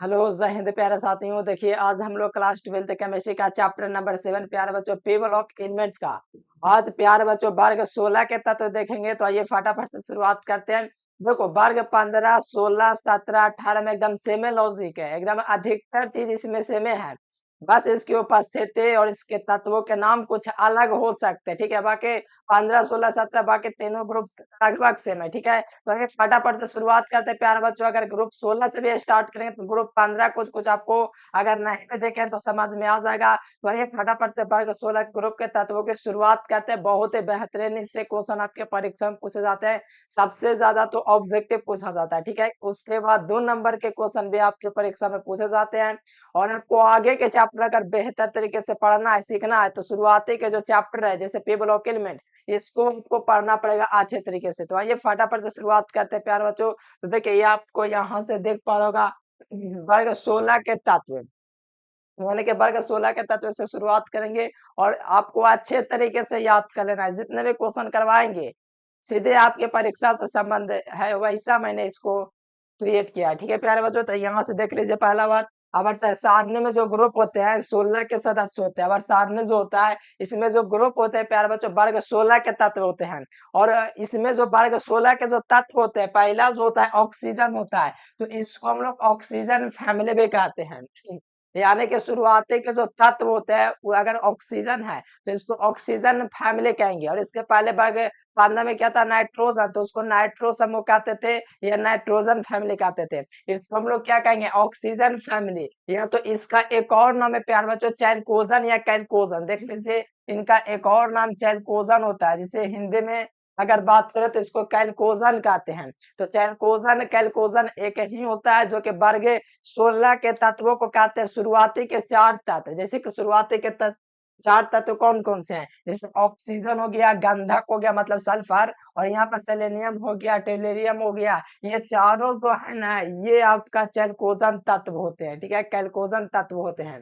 Hello जय हिंद प्यारे साथियों। देखिए आज हम लोग क्लास 12th केमिस्ट्री का चैप्टर नंबर 7 प्यारे बच्चों टेबल ऑफ एलिमेंट्स का आज प्यारे बच्चों वर्ग 16 के तत्व देखेंगे। तो आइए फटाफट से शुरुआत करते हैं। देखो वर्ग 15 16 17 18 में एकदम सेमे लॉजिक है, एकदम अधिकतर चीज इसमें सेमे है। बस इसकी उपस्थिति और इसके तत्वों के नाम कुछ अलग हो सकते हैं, ठीक है। बाकी 15 16 17 बाकी तीनों ग्रुप लगभग सेम है, ठीक है। तो आइए फटाफट से शुरुआत करते हैं प्यारे बच्चों। अगर ग्रुप 16 से भी स्टार्ट करेंगे तो ग्रुप 15 कुछ कुछ आपको अगर नहीं भी देखें तो समझ में आ जाएगा। तो आइए फटाफट से वर्ग 16 ग्रुप के तत्वों की शुरुआत करते हैं। बहुत ही बेहतरीन इससे क्वेश्चन आपके परीक्षा में पूछे जाते हैं। सबसे ज्यादा तो ऑब्जेक्टिव पूछा जाता है, ठीक है। उसके बाद 2 नंबर के क्वेश्चन भी आपके परीक्षा में पूछे जाते हैं। और आपको आगे के चैप्टर अगर बेहतर तरीके से पढ़ना है सीखना है तो शुरुआती के जो चैप्टर है जैसे टेबल ऑफ एलिमेंट इसको आपको पढ़ना पड़ेगा अच्छे तरीके से। तो आइए फटाफट से शुरुआत करते हैं प्यारे बच्चों। तो देखिए ये आपको यहाँ से देख पा रहा होगा वर्ग 16 के तत्व, यानी कि वर्ग 16 के तत्व से शुरुआत करेंगे और आपको अच्छे तरीके से याद कर लेना है। जितने भी क्वेश्चन करवाएंगे सीधे आपके परीक्षा से संबंध है, वैसा मैंने इसको क्रिएट किया है, ठीक है प्यारे बच्चों। तो यहाँ से देख लीजिए पहला बात। अवर सारणी में जो ग्रुप होते हैं 16 के सदस्य होते हैं। अवर सारणी जो होता है इसमें जो ग्रुप होते हैं प्यारे बच्चों वर्ग 16 के तत्व होते हैं। और इसमें जो वर्ग 16 के जो तत्व होते हैं पहला जो होता है ऑक्सीजन होता है। तो इसको हम लोग ऑक्सीजन फैमिली भी कहते हैं। यानी कि शुरुआती के जो तत्व होते हैं वो अगर ऑक्सीजन है तो इसको ऑक्सीजन फैमिली कहेंगे। और इसके पहले वर्ग 15 में क्या था नाइट्रोजन, तो उसको नाइट्रो समूह कहते थे या नाइट्रोजन फैमिली कहते थे। इसको हम लोग क्या कहेंगे ऑक्सीजन फैमिली। या तो इसका एक और नाम है प्यारे बच्चों चैलकोजन या कैलकोजन। देख लीजिए इनका एक और नाम चैलकोजन होता है, जिसे हिंदी में अगर बात करें तो इसको कैलकोजन कहते हैं। तो चैलकोजन कैलकोजन एक ही होता है जो कि वर्ग 16 के तत्वों को कहते हैं शुरुआती के 4 तत्व। जैसे कि शुरुआती के तत्व 4 तत्व कौन कौन से हैं, जैसे ऑक्सीजन हो गया, गंधक हो गया मतलब सल्फर, और यहाँ पर सेलेनियम हो गया, टेलेरियम हो गया। ये चारों जो है ना ये आपका चैलकोजन तत्व होते हैं, ठीक है, कैलकोजन तत्व होते हैं।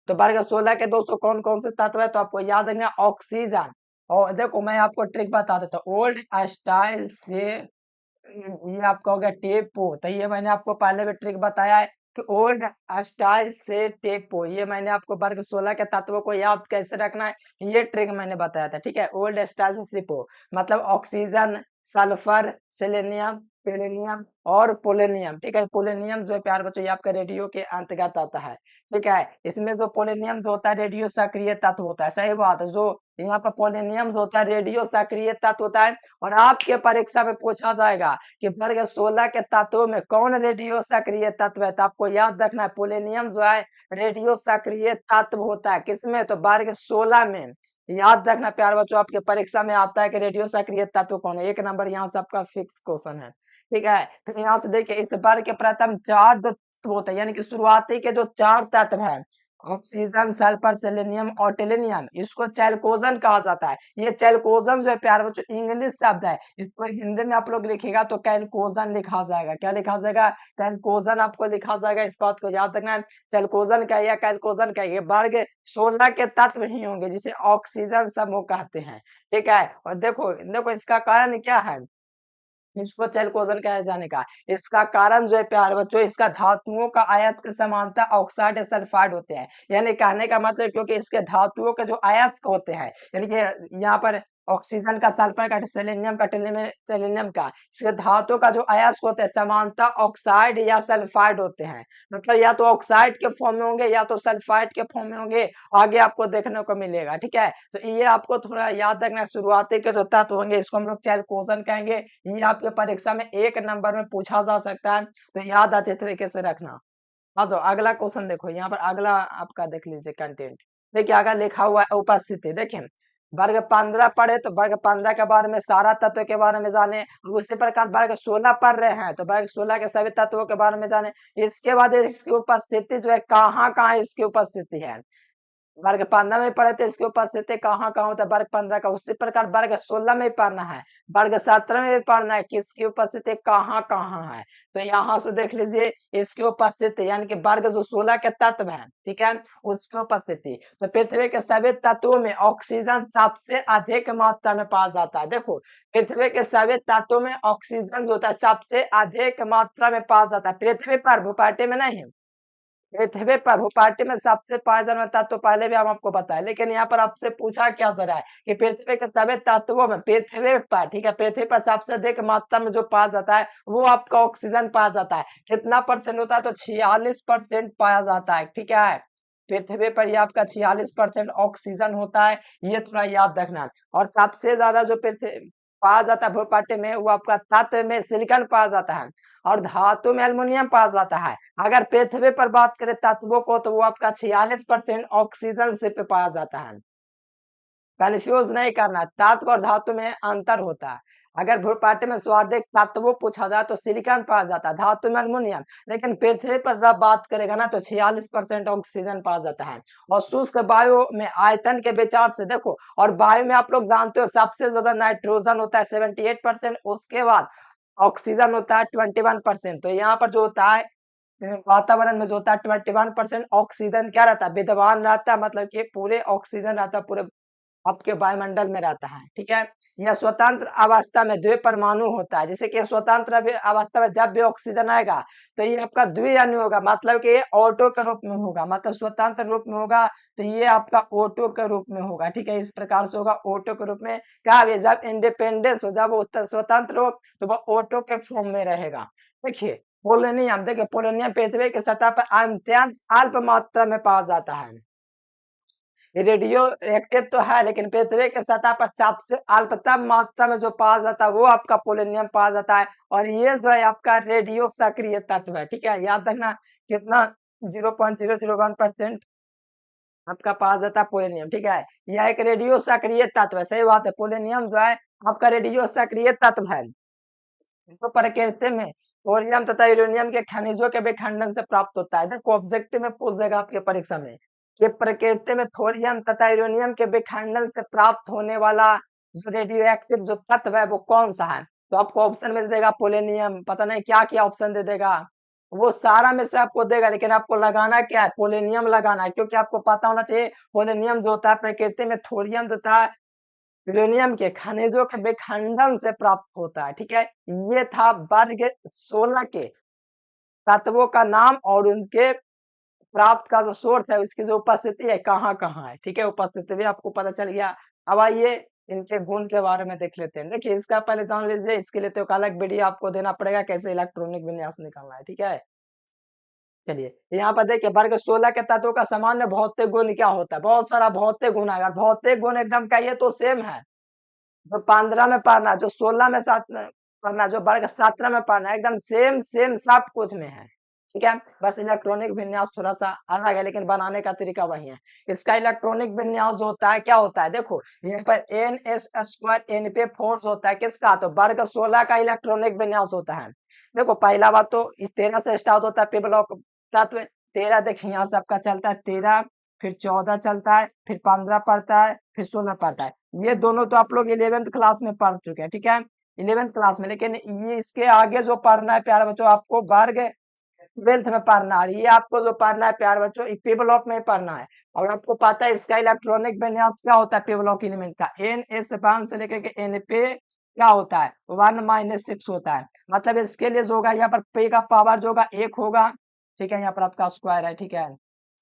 तो वर्ग 16 के दोस्तों कौन कौन से तत्व है तो आपको याद रखना ऑक्सीजन। और देखो मैं आपको ट्रिक बता देता हूँ। ओल्ड स्टाइल से ये आपका हो गया टेपो। तो ये मैंने आपको पहले भी ट्रिक बताया है कि ओल्ड स्टाइल से टेपो। ये मैंने आपको वर्ग 16 के तत्वों को याद कैसे रखना है ये ट्रिक मैंने बताया था, ठीक है। ओल्ड स्टाइल से टेपो मतलब ऑक्सीजन, सल्फर, सेलेनियम, पेलेनियम और पोलेनियम, ठीक है। पोलेनियम जो है प्यार बच्चों ये आपका रेडियो के अंतर्गत आता है, ठीक है। इसमें जो पोलेनियम जो होता है रेडियो सक्रिय तत्व होता है, सही बात है। जो यहाँ पर पोलेनियम जो होता है रेडियो सक्रिय तत्व होता है। और आपके परीक्षा में पूछा जाएगा कि वर्ग 16 के तत्वों में कौन रेडियो सक्रिय तत्व है, तो आपको याद रखना है पोलेनियम जो है रेडियो सक्रिय तत्व होता है। किसमें, तो वर्ग 16 में। याद रखना प्यारे बच्चों आपके परीक्षा में आता है कि रेडियो सक्रिय तत्व कौन है। 1 नंबर यहाँ से आपका फिक्स क्वेश्चन है, ठीक है। फिर यहाँ से देखिए इस वर्ग के प्रथम 4 जो तत्व होते हैं यानी कि शुरुआती के जो 4 तत्व हैं ऑक्सीजन, सल्फर, सेलेनियम और टेलेनियम, इसको चैलकोजन कहा जाता है। ये चैलकोजन जो है प्यारे बच्चों इंग्लिश शब्द है, इसको हिंदी में आप लोग लिखिएगा तो कैलकोजन लिखा जाएगा। क्या लिखा जाएगा, कैलकोजन आपको लिखा जाएगा। इस बात को याद रखना है। चैलकोजन का या कैलकोजन का ये वर्ग 16 के तत्व ही होंगे जिसे ऑक्सीजन समूह कहते हैं, ठीक है। और देखो देखो इसका कारण क्या है इसको चैलकोजन कहे जाने का। इसका कारण जो है प्यारे बच्चों इसका धातुओं का आयस्क के समानता ऑक्साइड सल्फाइड होते हैं। यानी कहने का मतलब क्योंकि इसके धातुओं के जो अयस्क होते हैं यानी कि यहाँ पर ऑक्सीजन का, सल्फर का, सेलेनियम का, टेलेनियम का, इसके धातु का जो अयस्क होते हैं समानता ऑक्साइड या सल्फाइड होते हैं। मतलब या तो ऑक्साइड के फॉर्म में होंगे या तो सल्फाइड के फॉर्म में होंगे, आगे आपको देखने को मिलेगा, ठीक है। तो ये आपको थोड़ा याद रखना। शुरुआती के जो तत्व होंगे इसको हम लोग चैलकोजन कहेंगे। ये आपके परीक्षा में 1 नंबर में पूछा जा सकता है, तो याद अच्छे तरीके से रखना। आ जाओ अगला क्वेश्चन देखो। यहाँ पर अगला आपका देख लीजिए कंटेंट। देखिए अगर लिखा हुआ है उपस्थिति, देखिए वर्ग 15 पढ़े तो वर्ग 15 के बारे में सारा तत्व के बारे में जाने। उसी प्रकार वर्ग 16 पढ़ रहे हैं तो वर्ग 16 के सभी तत्वों के बारे में जाने। इसके बाद इसकी उपस्थिति जो है कहाँ कहाँ इसकी उपस्थिति है। वर्ग 15 में पढ़े थे, इसकी उपस्थिति कहाँ कहाँ होता है, वर्ग 15 का। उसी प्रकार वर्ग 16 में पढ़ना है, वर्ग 17 में भी पढ़ना है, किसकी उपस्थिति कहाँ कहाँ है। तो यहाँ से देख लीजिए इसकी उपस्थिति, यानी कि वर्ग जो 16 के तत्व है, ठीक है, उसकी उपस्थिति। तो पृथ्वी के सभी तत्वों में ऑक्सीजन सबसे अधिक मात्रा में पाया जाता है। देखो पृथ्वी के सभी तत्वों में ऑक्सीजन जो होता है सबसे अधिक मात्रा में पाया जाता है, पृथ्वी पर, भूपाटी में नहीं। पृथ्वी पर, भूपाटी में सबसे पाया जाने वाला तत्व पहले भी हम आपको बताए, लेकिन यहाँ पर आपसे पूछा क्या जा रहा है कि पृथ्वी के सभी तत्वों में, पृथ्वी पर, ठीक है, पृथ्वी पर सबसे अधिक मात्रा में जो पाया जाता है वो आपका ऑक्सीजन पाया जाता है। कितना परसेंट होता है, तो 46% पाया जाता है, ठीक है। पृथ्वी पर ये आपका 46% ऑक्सीजन होता है, ये थोड़ा याद रखना। और सबसे ज्यादा जो पृथ्वी पाया जाता है भूपाटी में, वो आपका तत्व में सिलिकॉन पाया जाता है और धातु में एल्युमिनियम पाया जाता है। अगर पृथ्वी पर बात करें तत्वों को, तो वो आपका 46% ऑक्सीजन से पे पाया जाता है। कंफ्यूज नहीं करना, तत्व और धातु में अंतर होता है। अगर भूपाटी में स्वार्थिक तत्वों पूछा जाए तो सिलिकॉन पाया जाता है, धातु में एल्युमिनियम। लेकिन पृथ्वी पर जब बात करेगा ना तो 46% ऑक्सीजन पाया जाता है। और शुष्क वायु में आयतन के विचार से देखो, और वायु में आप लोग जानते हो सबसे ज्यादा नाइट्रोजन होता है 78%, उसके बाद ऑक्सीजन होता है 21%। तो यहाँ पर जो होता है वातावरण में जो होता है 21% ऑक्सीजन क्या रहता है, विद्यमान रहता है, मतलब कि पूरे ऑक्सीजन रहता है, पूरे आपके वायुमंडल में रहता है, ठीक है। यह स्वतंत्र अवस्था में द्वि परमाणु होता है, जैसे कि स्वतंत्र अवस्था में जब भी ऑक्सीजन आएगा तो ये आपका द्विअणु होगा, मतलब कि ये ऑटो के रूप में होगा, मतलब स्वतंत्र रूप में होगा, तो ये आपका ऑटो के रूप में होगा, ठीक है। इस प्रकार से होगा ऑटो के रूप में। क्या है, जब इंडिपेंडेंस हो, जब वो स्वतंत्र हो तो वो ऑटो के फॉर्म में रहेगा। देखिए पोलोनियम, देखिए पोलोनियम पृथ्वी की सतह पर अत्यंत अल्प मात्रा में पाया जाता है। रेडियो एक्टिव तो है, लेकिन पृथ्वी के सतह पर सबसे अल्पतम मात्रा में जो पाया जाता है वो आपका पोलोनियम पाया जाता है। और ये जो है आपका रेडियो सक्रिय तत्व है, ठीक है, याद रखना। कितना, 0.001% आपका पाया जाता है पोलोनियम, ठीक है। यह एक रेडियो सक्रिय तत्व है, सही बात है। पोलोनियम जो है आपका रेडियो सक्रिय तत्व है। तो प्रकृति में थोरियम तथा यूरेनियम के खनिजों के विखंडन से प्राप्त होता है। देखो ऑब्जेक्टिव में पूछ देगा आपके परीक्षा में कि प्रकृति में थोरियम तथा यूरेनियम के विखंडन से प्राप्त होने वाला जो रेडियो एक्टिव जो तत्व है वो कौन सा है। तो आपको ऑप्शन में दे देगा पोलेनियम, पता नहीं क्या क्या ऑप्शन दे देगा, वो सारा में से आपको देगा, लेकिन आपको लगाना क्या है, पोलेनियम लगाना है, क्योंकि आपको पता होना चाहिए पोलेनियम जो होता है प्रकृति में थोरियम तथा यूरेनियम के खनिजों के विखंडन से प्राप्त होता है, ठीक है। ये था वर्ग 16 के तत्वों का नाम और उनके प्राप्त का जो सोर्स है, उसकी जो उपस्थिति है कहाँ कहाँ है, ठीक है। उपस्थिति भी आपको पता चल गया। अब आइए इनके गुण के बारे में देख लेते हैं। देखिए इसका पहले जान लीजिए, इसके लिए तो एक अलग वीडियो आपको देना पड़ेगा, कैसे इलेक्ट्रॉनिक विन्यास निकालना है, ठीक है। चलिए यहाँ पर देखिए वर्ग 16 के तत्वों का सामान्य भौतिक गुण क्या होता है। बहुत सारा भौतिक गुण है, अगर भौतिक गुण एकदम कहिए तो सेम है। जो 15 में पढ़ना, जो 16 में साथ में पढ़ना, जो वर्ग 17 में पढ़ना, एकदम सेम सेम सब कुछ में है, ठीक है। बस इलेक्ट्रॉनिक विन्यास थोड़ा सा अलग है, लेकिन बनाने का तरीका वही है। इसका इलेक्ट्रॉनिक विन्यास जो होता है क्या होता है, देखो यहाँ पर NS² N पे फोर्स होता है किसका, तो वर्ग 16 का इलेक्ट्रॉनिक विन्यास होता है। देखो पहला बात तो इस 13 से स्टार्ट होता है, पी ब्लॉक तत्व 13, देखिए यहाँ से आपका चलता है 13, फिर 14 चलता है, फिर 15 पड़ता है, फिर 16 पड़ता है। ये दोनों तो आप लोग 11th क्लास में पढ़ चुके हैं, ठीक है, 11th क्लास में। लेकिन ये इसके आगे जो पढ़ना है प्यारे बच्चों, आपको वर्ग 12th में पढ़ना है। ये आपको जो पढ़ना है प्यारे बच्चों पी ब्लॉक में पढ़ना है। और आपको पता है इसका इलेक्ट्रॉनिक विन्यास क्या होता है, पी ब्लॉक एलिमेंट का NS1 से लेकर के N पे क्या होता है 1 - 6 होता है। मतलब इसके लिए जो होगा यहाँ पर पे का पावर जो होगा 1 होगा, ठीक है, यहाँ पर आपका स्क्वायर है, ठीक है।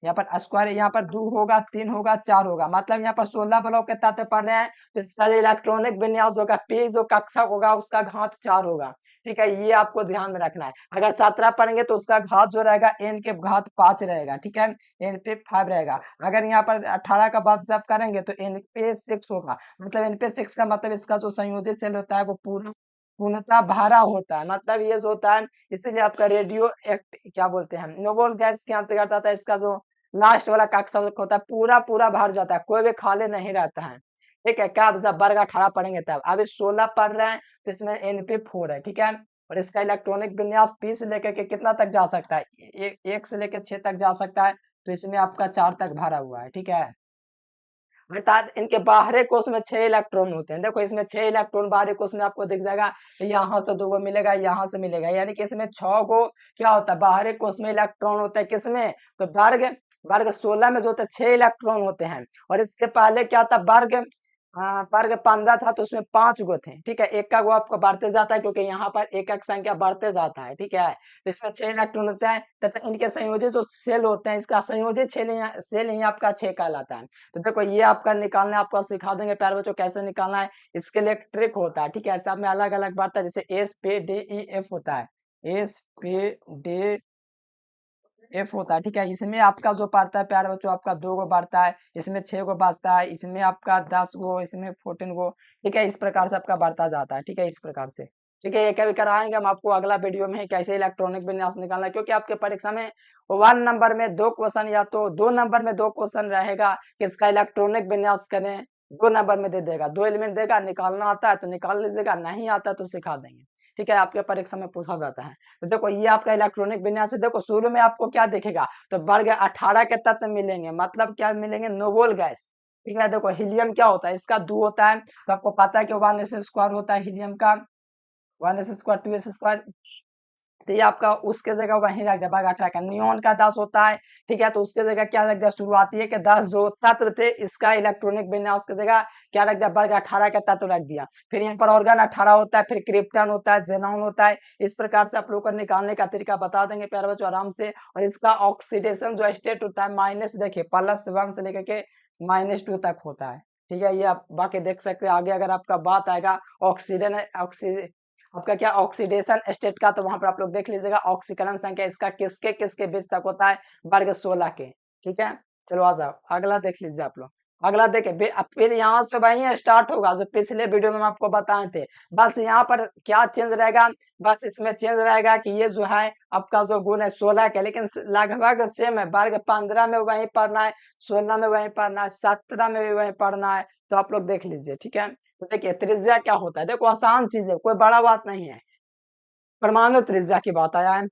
यहाँ पर स्क्वायर, यहाँ पर 2 होगा, 3 होगा, 4 होगा, मतलब यहाँ पर 16 ब्लॉक के तत्व पढ़ रहे हैं, तो इसका जो इलेक्ट्रॉनिक विन्यास होगा पी जो कक्षक होगा उसका घात 4 होगा, ठीक है। ये आपको ध्यान में रखना है। अगर 17 पढ़ेंगे तो उसका घात जो रहेगा n के घात 5 रहेगा, ठीक है, n पे 5 रहेगा। अगर यहाँ पर 18 का बात जब करेंगे तो n पे 6 होगा, मतलब n पे 6 का मतलब इसका जो संयोजित सेल होता है वो पूर्णतः भरा होता है, मतलब ये जो होता है। इसीलिए आपका रेडियो एक्ट क्या बोलते हैं, नोबल गैस के अंतर्गत आता है। इसका जो लास्ट वाला कक्षा होता है पूरा पूरा भर जाता है, कोई भी खाली नहीं रहता है, ठीक है। क्या जब वर्ग 18 पढ़ेंगे तब, अभी 16 पढ़ रहे हैं तो इसमें NP4 है, ठीक है। और इसका इलेक्ट्रॉनिक विन्यास P से लेकर के कितना तक जा सकता है, 1 से लेकर 6 तक जा सकता है, तो इसमें आपका 4 तक भरा हुआ है, ठीक है। अर्थात इनके बाहरी कोष में 6 इलेक्ट्रॉन होते हैं। देखो इसमें 6 इलेक्ट्रॉन बाहरी कोष में आपको दिख जाएगा, यहाँ से 2 मिलेगा, यहाँ से मिलेगा, यानी कि इसमें 6 को क्या होता है, बाहरी कोष में इलेक्ट्रॉन होता है। किसमें? तो वर्ग वर्ग 16 में जो होता है 6 इलेक्ट्रॉन होते हैं। और इसके पहले क्या था, वर्ग वर्ग 15 था, तो उसमें 5 गो थे। ठीक है, एक का गो आपको बढ़ते जाता है, क्योंकि यहाँ पर एक एक संख्या बढ़ते जाता है। ठीक है, तो इसमें 6 इलेक्ट्रॉन होते हैं तथा इनके संयोजी जो सेल होते हैं, इसका संयोजी सेल ही आपका 6 कहलाता है। तो देखो ये आपका निकालना आपको सिखा देंगे प्यारे बच्चों, कैसे निकालना है। इसके लिए एक ट्रिक होता है। ठीक है, सब में अलग अलग बढ़ता है, जैसे एस पे डी ई एफ होता है, एस पे डी एफ होता है। ठीक है, इसमें आपका जो बढ़ता है प्यारे बच्चों, आपका 2 गो बढ़ता है, इसमें 6 गो बचता है, इसमें आपका 10 गो, इसमें 14 गो। ठीक है, इस प्रकार से आपका बढ़ता जाता है। ठीक है, इस प्रकार से। ठीक है, ये कभी कराएंगे हम आपको अगला वीडियो में कैसे इलेक्ट्रॉनिक विन्यास निकालना है, क्योंकि आपके परीक्षा में 1 नंबर में 2 क्वेश्चन या तो 2 नंबर में 2 क्वेश्चन रहेगा कि इसका इलेक्ट्रॉनिक विन्यास करें, 2 नंबर में दे देगा, 2 एलिमेंट देगा, निकालना आता है तो निकाल लीजिएगा, नहीं आता तो सिखा देंगे। ठीक है, आपके परीक्षा में पूछा जाता है। तो देखो ये आपका इलेक्ट्रॉनिक विन्यास है। देखो शुरू में आपको क्या दिखेगा, तो वर्ग 18 के तत्व मिलेंगे, मतलब क्या मिलेंगे, नोबल गैस। ठीक है, देखो हीलियम क्या होता है, इसका 2 होता है, तो आपको पता है कि 1s² होता है हीलियम का, 1s², 2s²। तो ये आपका उसके जगह वहीं रख दिया, वर्ग 18 का। नियोन का 10 होता है। ठीक है, तो उसके जगह क्या रख दिया, शुरुआती है कि 10 जो तत्व थे, इसका इलेक्ट्रॉनिक विन्यास की जगह क्या रख दिया, वर्ग 18 का तत्व रख दिया। फिर यहाँ पर ऑर्गन 18 होता है, फिर क्रिप्टन होता है, जेनॉन होता है। इस प्रकार से आप लोग को निकालने का तरीका बता देंगे प्यारे बच्चों आराम से। और इसका ऑक्सीडेशन जो स्टेट होता है, माइनस, देखिए +1 से लेकर के -2 तक होता है। ठीक है, ये आप बाकी देख सकते हैं। आगे अगर आपका बात आएगा ऑक्सीजन आपका क्या ऑक्सीडेशन स्टेट का, तो वहां पर आप लोग देख लीजिएगा ऑक्सीकरण संख्या इसका किसके किसके बीच तक होता है, वर्ग 16 के। ठीक है, चलो आ जाओ अगला देख लीजिए आप लोग। अगला देखे फिर यहाँ से वही स्टार्ट होगा जो पिछले वीडियो में हम आपको बताए थे। बस यहाँ पर क्या चेंज रहेगा, बस इसमें चेंज रहेगा कि ये जो है आपका जो गुण है 16 के, लेकिन लगभग सेम है। वर्ग 15 में वही पढ़ना है, 16 में वही पढ़ना है, 17 में भी वही पढ़ना है। तो आप लोग देख लीजिए। ठीक है, तो देखिए त्रिज्या क्या होता है, देखो आसान चीज है, कोई बड़ा बात नहीं है। परमाणु त्रिज्या की बात आया है।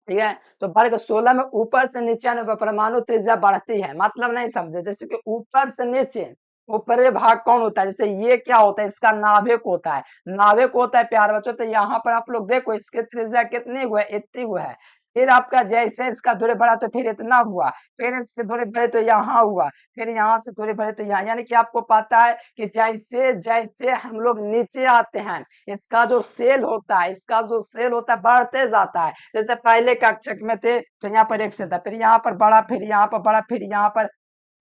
ठीक है, तो वर्ग 16 में ऊपर से नीचे आने पर परमाणु त्रिज्या बढ़ती है, मतलब नहीं समझे, जैसे कि ऊपर से नीचे, ऊपरी भाग कौन होता है, जैसे ये क्या होता है, इसका नाभिक होता है। नाभिक होता है प्यारे बच्चों, तो यहाँ पर आप लोग देखो इसकी त्रिज्या कितनी हुआ है, इतनी हुआ है। फिर आपका जैसे इसका दूरी बढ़ा तो फिर इतना हुआ, फिर इसके दूरी बढ़े तो यहाँ हुआ, फिर यहाँ से दूरी बढ़े तो यहाँ, यानी कि आपको पता है कि जैसे जैसे हम लोग नीचे आते हैं, इसका जो सेल होता है, इसका जो सेल होता है बढ़ते जाता है। जैसे पहले कक्षक में थे तो यहाँ पर एक सेल था, फिर यहाँ पर बड़ा, फिर यहाँ पर बड़ा, फिर यहाँ पर,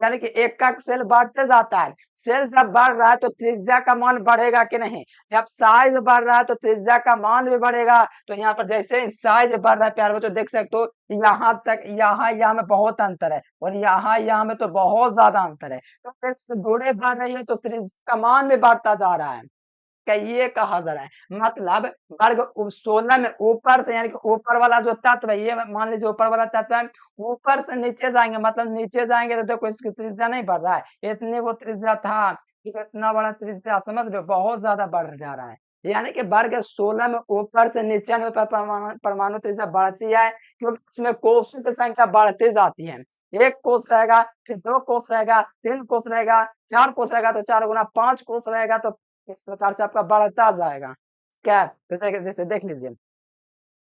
यानी कि एक का सेल बढ़ते जाता है। सेल जब बढ़ रहा है तो त्रिज्या का मान बढ़ेगा कि नहीं, जब साइज बढ़ रहा है तो त्रिज्या का मान भी बढ़ेगा। तो यहाँ पर जैसे साइज बढ़ रहा है प्यारे बच्चों, देख सकते हो यहाँ तक, यहाँ में बहुत अंतर है, और यहाँ में तो बहुत ज्यादा अंतर है। तो इसमें दूरी बढ़ रही है तो त्रिज्या का मान भी बढ़ता जा रहा है। का ये कहा जा रहा है, मतलब वर्ग 16 में ऊपर से, यानी कि ऊपर वाला जो तत्व है, ये मान लीजिए ऊपर वाला तत्व है, ऊपर से नीचे जाएंगे, मतलब नीचे जाएंगे तो देखो इसकी त्रिज्या नहीं बढ़ रहा है, इतनी वो त्रिज्या था, ठीक है, इतना बड़ा त्रिज्या, समझ रहे हो, बहुत ज्यादा बढ़ जा रहा है। यानी कि वर्ग 16 में ऊपर से नीचे आने पर परमाणु त्रिज्या बढ़ती है, क्योंकि इसमें कोषों की संख्या बढ़ती जाती है। एक कोष रहेगा, फिर 2 कोष रहेगा, 3 कोष रहेगा, 4 कोष रहेगा, तो 4 गुना 5 कोष रहेगा, तो इस प्रकार से आपका बढ़ता जाएगा। क्या, तो जैसे देख लीजिए,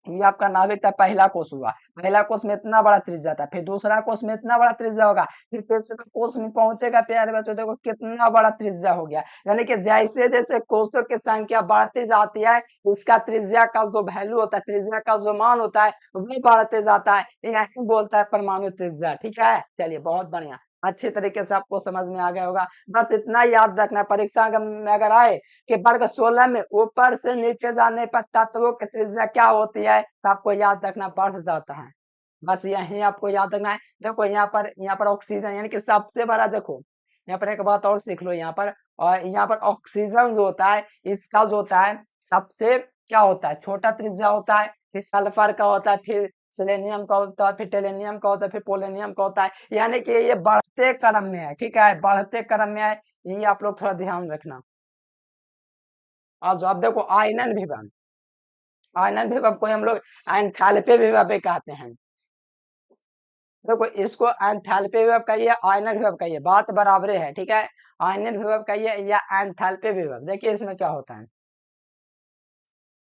ये आपका नाभिक था, पहला कोष हुआ, पहला कोष में इतना बड़ा त्रिज्या था, फिर दूसरा कोष में इतना बड़ा त्रिज्या होगा, फिर तीसरा कोष में पहुंचेगा प्यारे बच्चों, देखो कितना बड़ा त्रिज्या हो गया। यानी कि जैसे जैसे कोषों की संख्या बढ़ती जाती है, उसका त्रिज्या का जो वैल्यू होता है, त्रिज्या का जो मान होता है, वो बढ़ते जाता है। यही बोलता है परमाणु त्रिज्या। ठीक है, चलिए बहुत बढ़िया, अच्छे तरीके से आपको समझ में आ गया होगा। बस इतना याद रखना, परीक्षा में अगर आए कि वर्ग 16 में ऊपर से नीचे जाने पर तत्वों की त्रिज्या क्या होती है, तो आपको याद रखना बढ़ जाता है। बस यही आपको याद रखना है। देखो यहाँ पर ऑक्सीजन, यानी कि सबसे बड़ा, देखो यहाँ पर एक बात और सीख लो यहाँ पर, और यहाँ पर ऑक्सीजन जो होता है, इसका जो होता है सबसे क्या होता है, छोटा त्रिज्या होता है, फिर सल्फर का होता है, फिर सेलेनियम का होता है, फिर टेलेनियम का होता है, फिर पोलेनियम का होता है। यानी कि ये बढ़ते क्रम में है। ठीक है, बढ़ते क्रम में है, ये आप लोग थोड़ा ध्यान रखना। और जो आप देखो आयनन विभव, आयनन विभव को हम लोग एंथैल्पी विभव भी कहते हैं। देखो इसको एंथैल्पी विभव कहिए, आयनन विभव कहिए, बात बराबर है, ठीक है। आयनन विभव कहिए या एंथैल्पी विभव। देखिए इसमें क्या होता है,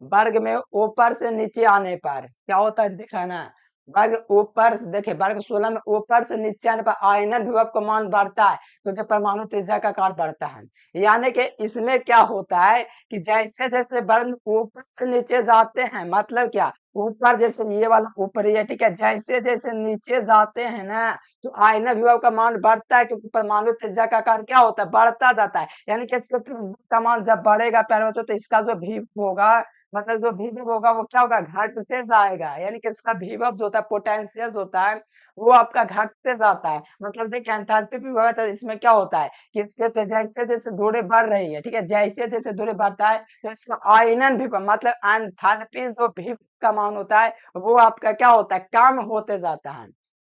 वर्ग में ऊपर से नीचे आने पर क्या होता है दिखाना। वर्ग ऊपर देखिए, वर्ग 16 में ऊपर से नीचे आने पर आयनन विभव का मान बढ़ता है, क्योंकि परमाणु त्रिज्या का आकार बढ़ता है। यानी कि इसमें क्या होता है कि जैसे जैसे वर्ग ऊपर से नीचे जाते हैं, मतलब क्या, ऊपर जैसे ये वाला ऊपर ही है, ठीक है, जैसे जैसे नीचे जाते हैं ना, तो आयनन विभव का मान बढ़ता है, क्योंकि परमाणु त्रिज्या का आकार क्या होता है, बढ़ता जाता है। यानी कि इसका का मान जब बढ़ेगा प्यारे बच्चों, तो इसका जो भी होगा, मतलब जो भीभव होगा वो क्या होगा, घटते जाएगा। यानी कि इसका भीभव जो होता है, पोटेंशियल होता है, वो आपका घटते जाता है। मतलब देखिए एंथैल्पी विभव है, तो इसमें क्या होता है कि इसके तो जैसे जैसे दूरी बढ़ रही है, ठीक है, जैसे जैसे दूरी बढ़ता है, तो इसका आयनन विभव मतलब एंथैल्पी जो विभव का मान होता है, वो आपका क्या होता है, कम होते जाता है।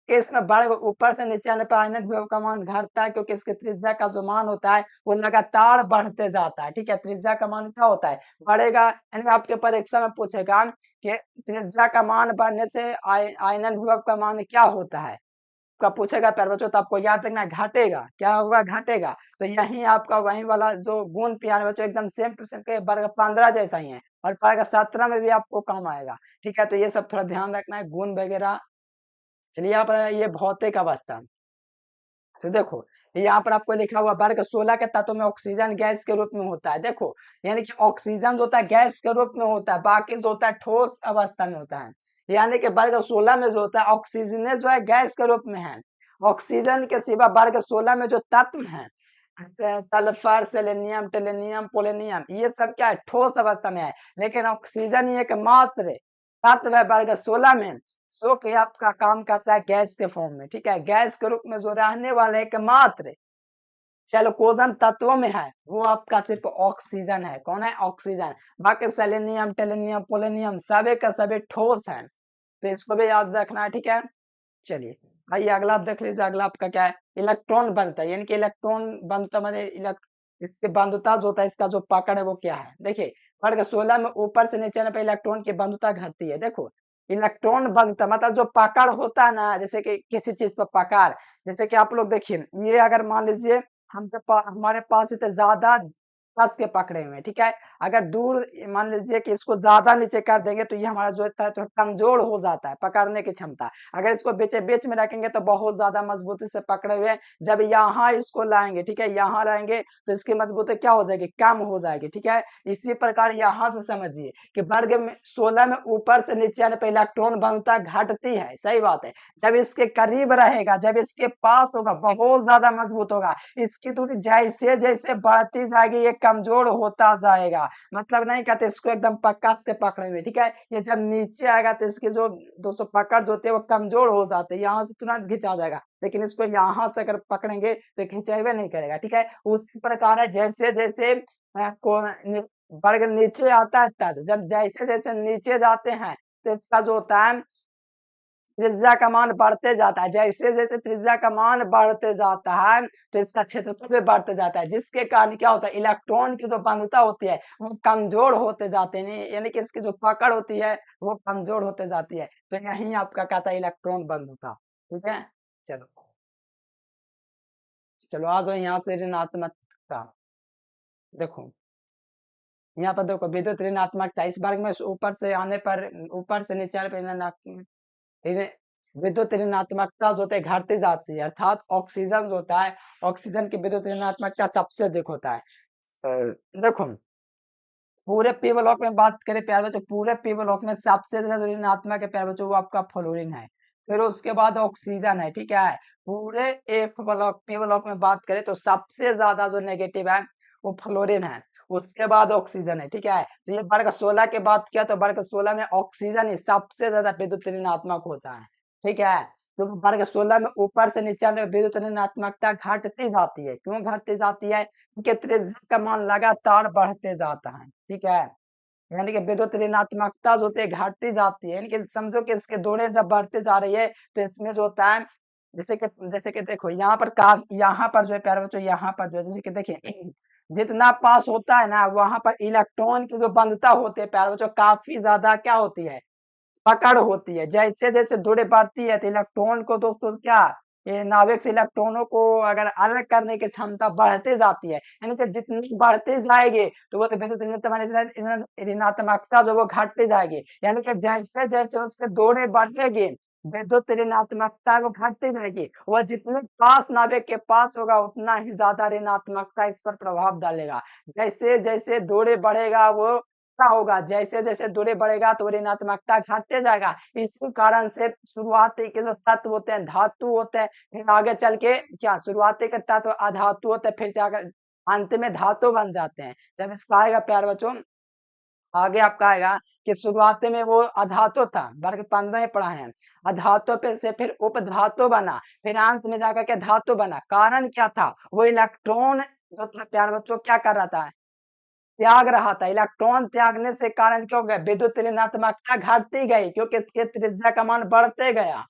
कि इसमें वर्ग ऊपर से नीचे आने पर आयनन विभव का मान घटता है, क्योंकि इसकी त्रिज्या का जो मान होता है वो लगातार बढ़ते जाता है, ठीक है। त्रिज्या का मान क्या होता है, बढ़ेगा। यानी आपके परीक्षा में पूछेगा कि त्रिज्या का मान बढ़ने से आयनन विभव का मान क्या होता है, का पूछेगा प्यारे बच्चों, तो आपको याद रखना घटेगा, क्या होगा, घटेगा। तो यही आपका वही वाला जो गुण प्यारे बच्चों एकदम सेम टू सेम के वर्ग 15 जैसा ही है, और वर्ग 17 में भी आपको काम आएगा, ठीक है। तो ये सब थोड़ा ध्यान रखना है, गुण वगैरह। चलिए यहाँ पर ये भौतिक अवस्था, तो देखो यहाँ पर आपको लिखा हुआ वर्ग 16 के तत्व में ऑक्सीजन गैस के रूप में होता है। देखो यानी कि ऑक्सीजन जो होता है गैस के रूप में होता है, बाकी जो होता है ठोस अवस्था में होता है। यानी कि वर्ग 16 में जो होता है ऑक्सीजन जो है गैस के रूप में है। ऑक्सीजन के सिवा वर्ग 16 में जो तत्व है, सल्फर, सेलेनियम, टेलेनियम, पोलेनियम, ये सब क्या है, ठोस अवस्था में है। लेकिन ऑक्सीजन ही एकमात्र तत्व है वर्ग 16 में सो कि आपका काम करता है गैस के फॉर्म में, ठीक है। गैस के रूप में जो रहने वाले एकमात्र चैल्कोजन तत्वों में है, वो आपका सिर्फ ऑक्सीजन है। कौन है, ऑक्सीजन। बाकी सेलेनियम, टेलेनियम, पोलेनियम सभी का सभी ठोस है, तो इसको भी याद रखना है, ठीक है। चलिए भाई अगला आप देख लीजिए, अगला आपका क्या है, इलेक्ट्रॉन बनता है। यानी कि इलेक्ट्रॉन बनता मतलब इसके बंधुता जो होता है, इसका जो पकड़ है वो क्या है। देखिए वर्ग 16 में ऊपर से नीचे आने पर इलेक्ट्रॉन की बंधुता घटती है। देखो इलेक्ट्रॉन बनता मतलब जो पकड़ होता है ना, जैसे कि किसी चीज पर पकड़, जैसे कि आप लोग देखिए, ये अगर मान लीजिए हमारे पास इतने ज्यादा कस के पकड़े हुए हैं, ठीक है। अगर दूर मान लीजिए कि इसको ज्यादा नीचे कर देंगे, तो ये हमारा जो है तो कमजोर हो जाता है पकड़ने की क्षमता। अगर इसको बीच बीच में रखेंगे तो बहुत ज्यादा मजबूती से पकड़े हुए। जब यहाँ इसको लाएंगे, ठीक है, यहाँ लाएंगे तो इसकी मजबूती क्या हो जाएगी, कम हो जाएगी, ठीक है। इसी प्रकार यहाँ से समझिए कि वर्ग में 16 में ऊपर से नीचे आने पर इलेक्ट्रॉन बंधुता घटती है, सही बात है। जब इसके करीब रहेगा, जब इसके पास होगा, बहुत ज्यादा मजबूत होगा। इसकी दूरी जैसे जैसे बढ़ती जाएगी ये कमजोर होता जाएगा। मतलब नहीं कहते इसको एकदम पक्का से पकड़े हुए, ठीक है। ये जब नीचे आएगा तो इसकी जो दोस्तों पकड़ जो होती है वो कमजोर हो जाते हैं, यहाँ से तुरंत खिंचा जाएगा। लेकिन इसको यहाँ से अगर पकड़ेंगे तो खिंचावे नहीं करेगा, ठीक है। उसी प्रकार है जैसे जैसे वर्ग नीचे आता है, तब जब जैसे जैसे नीचे जाते हैं तो इसका जो होता है त्रिज्या का मान बढ़ते जाता है। जैसे जैसे त्रिज्या का मान बढ़ते जाता है तो इसका क्षेत्रफल भी बढ़ते जाता है, जिसके कारण क्या होता है, इलेक्ट्रॉन की जो बंधुता होती है वो कमजोर होते जाते हैं। यानी कि इसकी जो पकड़ होती है वो कमजोर होते जाती है। तो यही आपका कहता है इलेक्ट्रॉन बंधुता, ठीक है। चलो चलो आ जाओ यहाँ से ऋणात्मकता। देखो यहाँ पर देखो विद्युत ऋणात्मकता, इस वर्ग में ऊपर से आने पर, ऊपर से नीचे आने पर ऋण- विद्युत ऋणात्मकता जो होता है घटती जाती है। अर्थात ऑक्सीजन जो होता है, ऑक्सीजन की विद्युत ऋणात्मकता सबसे अधिक होता है। देखो पूरे पी ब्लॉक में बात करें प्यारे बच्चों, पूरे पी ब्लॉक में सबसे ज्यादा ऋणात्मक है प्यारे बच्चों, वो आपका फ्लोरीन है। फिर उसके बाद ऑक्सीजन है, ठीक है। पूरे एफ ब्लॉक पी ब्लॉक में बात करें तो सबसे ज्यादा जो नेगेटिव है वो फ्लोरीन है। उसके बाद ऑक्सीजन है, ठीक है। तो ये वर्ग 16 की बात किया तो वर्ग 16 में ऑक्सीजन ही सबसे ज्यादा विद्युत ऋणात्मक होता है, ठीक है। तो वर्ग 16 में ऊपर से नीचे आने पर विद्युत ऋणात्मकता घटती जाती है। क्यों घटती जाती है, क्योंकि त्रिज्या का मान लगातार बढ़ते जाता है, ठीक है। यानी कि विद्युत ऋणात्मकता जो होती है घटती जाती है। यानी कि समझो कि इसके दोनों जब बढ़ते जा रही है तो इसमें जो होता है, जैसे कि देखो यहाँ पर यहाँ पर जो है प्यारे बच्चों, यहाँ पर जो है जैसे कि देखिए जितना पास होता है ना, वहां पर इलेक्ट्रॉन की जो बंधुता होती है प्यारे बच्चों काफी ज्यादा क्या होती है, पकड़ होती है। जैसे जैसे दूरी बढ़ती है तो इलेक्ट्रॉन को दोस्तों क्या, ये नाभिक से इलेक्ट्रॉनों को अगर अलग करने की क्षमता बढ़ती जाती है, यानी कि जितनी बढ़ती जाएगी तो वो तो विद्युत ऋणात्मकता जो वो घटती जाएगी, यानी कि जैसे जैसे उसके दूरी बढ़ेगी विद्युत ऋणात्मकता वो घटती जाएगी। वह जितने पास नाभिक के पास होगा उतना ही ज्यादा ऋणात्मकता इस पर प्रभाव डालेगा। जैसे जैसे दूरी बढ़ेगा वो क्या होगा, जैसे जैसे दूरी बढ़ेगा तो ऋणात्मकता घटते जाएगा। इसी कारण से शुरुआती के जो तत्व होते हैं धातु होते हैं, फिर आगे चल के क्या शुरुआती के तत्व अधातु होते हैं, फिर जाकर अंत में धातु बन जाते हैं। जब इसका आएगा प्यारे बच्चों, आगे आपका आएगा कि शुरुआती में वो अधातु था, वर्ग 15 में पढ़ा है। अधातु पे से फिर उपधातु बना, फिर अंत में जाकर के धातु बना। कारण क्या था, वो इलेक्ट्रॉन जो था प्यारे बच्चों क्या कर रहा था, त्याग रहा था। इलेक्ट्रॉन त्यागने से कारण क्या हो गया, विद्युत ऋणात्मकता घटती गई क्योंकि इसके त्रिज्या का मान बढ़ते गया।